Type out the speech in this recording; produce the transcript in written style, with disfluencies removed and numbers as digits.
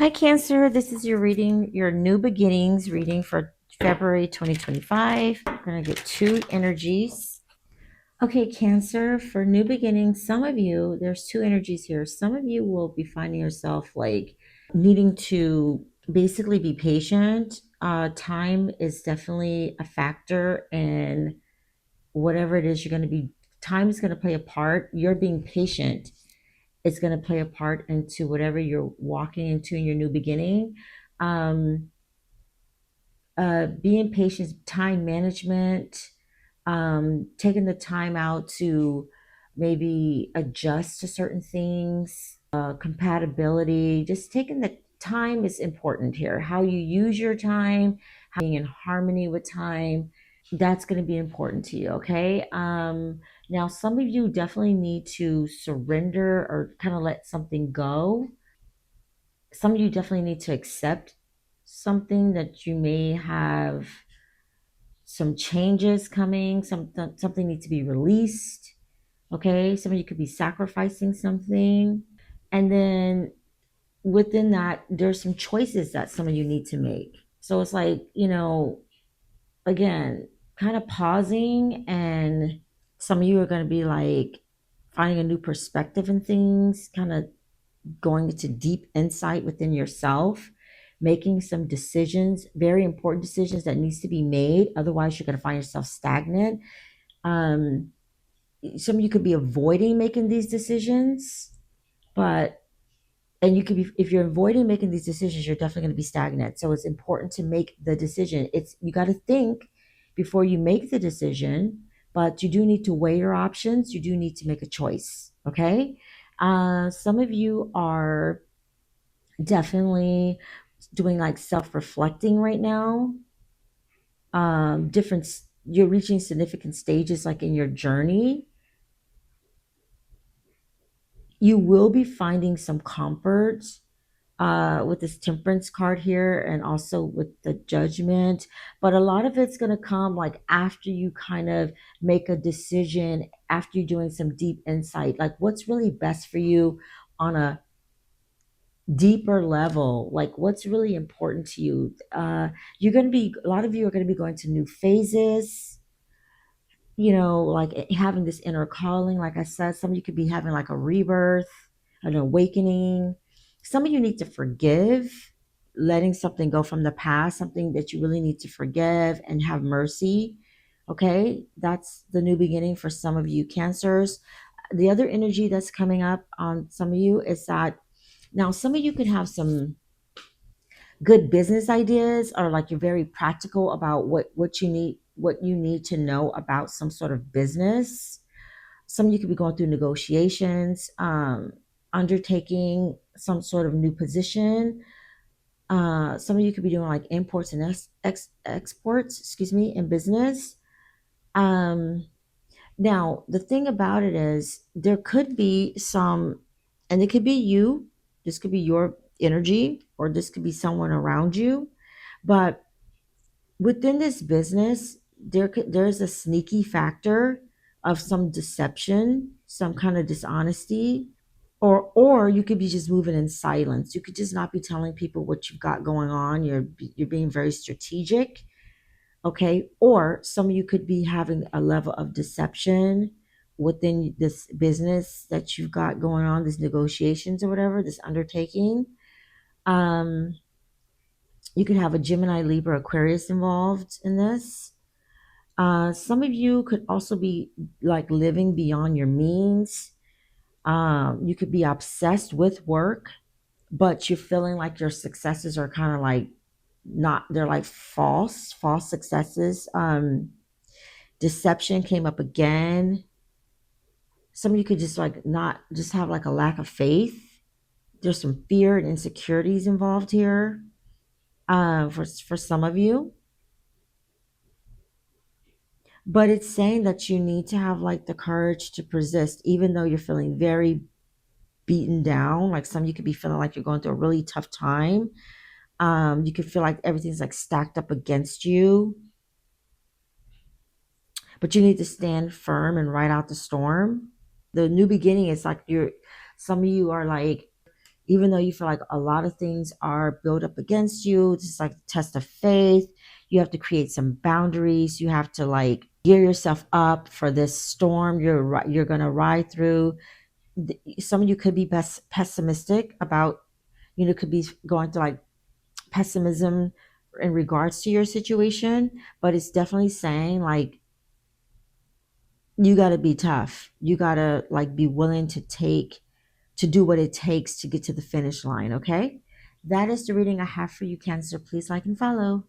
Hi, Cancer. This is your reading, your new beginnings reading for February 2025. I'm going to get two energies. Okay, Cancer, for new beginnings, some of you, there's two energies here. Some of you will be finding yourself like needing to basically be patient. Time is definitely a factor in whatever it is you're going to be. Time is going to play a part. You're being patient, it's going to play a part into whatever you're walking into in your new beginning. Um, Being patient, time management, taking the time out to maybe adjust to certain things, compatibility, just taking the time is important here. How you use your time, how being in harmony with time, that's going to be important to you. Okay. Now, some of you definitely need to surrender or kind of let something go. Some of you definitely need to accept something that you may have some changes coming, something needs to be released. Okay. Some of you could be sacrificing something. And then within that, there's some choices that some of you need to make. So it's like, again, kind of pausing, and some of you are going to be like finding a new perspective in things, kind of going into deep insight within yourself, making some decisions, very important decisions that needs to be made. Otherwise, you're going to find yourself stagnant. Um, some of you could be avoiding making these decisions, but and you could be, if you're avoiding making these decisions, you're definitely going to be stagnant. So it's important to make the decision. It's, you got to think before you make the decision, but you do need to weigh your options. You do need to make a choice. Okay. Some of you are definitely doing like self-reflecting right now. Different, you're reaching significant stages like in your journey. You will be finding some comfort with this temperance card here, and also with the judgment, but a lot of it's going to come like after you kind of make a decision, after you're doing some deep insight, like what's really best for you on a deeper level, like what's really important to you. You're going to be, a lot of you are going to be going to new phases, like having this inner calling. Like I said, some of you could be having like a rebirth, an awakening. Some of you need to forgive, letting something go from the past, something that you really need to forgive and have mercy. Okay, that's the new beginning for some of you, Cancers. The other energy that's coming up on some of you is that now some of you could have some good business ideas, or like you're very practical about what you need to know about some sort of business. Some of you could be going through negotiations, undertaking some sort of new position. Some of you could be doing like imports and exports, excuse me, in business. um, Now the thing about it is there could be some, and it could be you, this could be your energy, or this could be someone around you, but within this business, there's a sneaky factor of some deception, some kind of dishonesty, or you could be just moving in silence. You could just not be telling people what you've got going on. You're being very strategic, okay? Or some of you could be having a level of deception within this business that you've got going on, this negotiations or whatever, this undertaking. Um, you could have a Gemini, Libra, Aquarius involved in this. Some of you could also be like living beyond your means. You could be obsessed with work, but you're feeling like your successes are kind of like not, they're like false successes. Deception came up again. Some of you could just like not just have like a lack of faith. There's some fear and insecurities involved here, for some of you. But it's saying that you need to have like the courage to persist, even though you're feeling very beaten down. Like some of you could be feeling like you're going through a really tough time. You could feel like everything's like stacked up against you, but you need to stand firm and ride out the storm. The new beginning is like some of you are like even though you feel like a lot of things are built up against you. It's like a test of faith. You have to create some boundaries. You have to like gear yourself up for this storm you're going to ride through. Some of you could be pessimistic about, could be going through like pessimism in regards to your situation, but it's definitely saying like you got to be tough. You got to like be willing to do what it takes to get to the finish line, okay? That is the reading I have for you, Cancer. Please like and follow.